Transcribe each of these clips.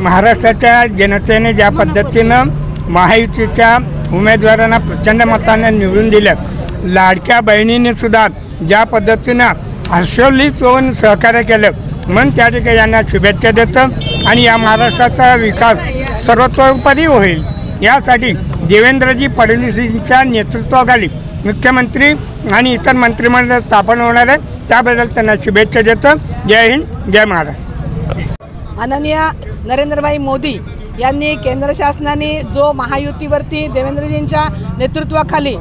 महाराष्ट्राच्या जनतेने ज्या पद्धतीनं महायुतीच्या उमेदवारांना प्रचंड मताने निवडून दिलं, लाडक्या बहिणीने सुद्धा ज्या पद्धतीनं हर्षोल्लित होऊन सहकार्य केलं, म्हणून त्या ठिकाणी यांना शुभेच्छा देतं आणि या महाराष्ट्राचा विकास सर्वतोपरी होईल यासाठी देवेंद्रजी फडणवीसांच्या नेतृत्वाखाली मुख्यमंत्री आणि इतर मंत्रिमंडळ स्थापन होणार आहे, त्याबद्दल त्यांना शुभेच्छा देतो। जय हिंद, जय महाराष्ट्र। माननीय नरेंद्रभाई मोदी यांनी केंद्र शासनाने जो महायुतीवरती देवेंद्रजींच्या नेतृत्वाखाली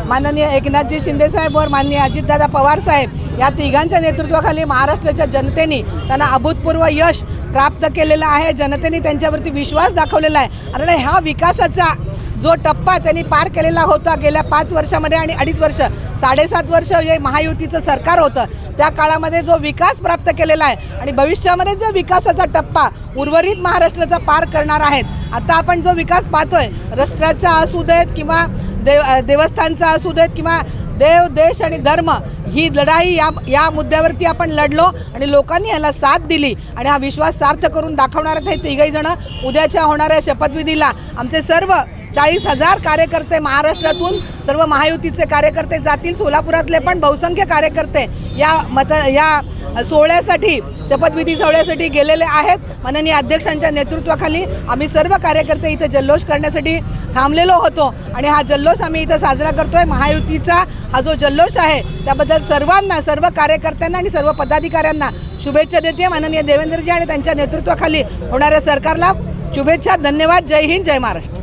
माननीय एकनाथजी शिंदेसाहेब और माननीय अजितदादा पवार साहेब या तिघांच्या नेतृत्वाखाली महाराष्ट्राच्या जनतेने त्यांना अभूतपूर्व यश प्राप्त केलेलं आहे। जनतेने त्यांच्यावरती विश्वास दाखवलेला आहे आणि ह्या विकासाचा जो टप्पा त्यांनी पार केलेला होता गेल्या 5 वर्षामध्ये आणि 2.5 वर्ष 7.5 वर्ष जे महायुतीचं सरकार होतं त्या काळामध्ये जो विकास प्राप्त केलेला आहे आणि भविष्यामध्ये जो विकासाचा टप्पा उर्वरित महाराष्ट्राचा पार करणार आहेत। आता आपण जो विकास पाहतोय रस्त्याचा असू देत किंवा देवस्थानचा असू देत किंवा देव देश आणि धर्म ही लढाई या मुद्द्यावरती आपण लढलो आणि लोकांनी याला साथ दिली आणि हा विश्वास सार्थ करून दाखवणार आहेत। हे तिघही जण उद्याच्या होणाऱ्या शपथविधीला आमचे सर्व 40,000 कार्यकर्ते महाराष्ट्रातून सर्व महायुतीचे कार्यकर्ते जातील, सोलापुरातले पण बहुसंख्य कार्यकर्ते या सोहळ्यासाठी शपथविधी सोहळ्यासाठी गेलेले आहेत। माननीय अध्यक्षांच्या नेतृत्वाखाली आम्ही सर्व कार्यकर्ते इथे जल्लोष करण्यासाठी थांबलेलो होतो आणि हा जल्लोष आम्ही इथे साजरा करतोय। महायुतीचा हा जो जल्लोष आहे त्याबद्दल सर्वांना, सर्व कार्यकर्त्यांना आणि सर्व पदाधिकाऱ्यांना शुभेच्छा देते। माननीय देवेंद्रजी आणि त्यांच्या नेतृत्वाखाली होणाऱ्या सरकारला शुभेच्छा। धन्यवाद। जय हिंद, जय महाराष्ट्र।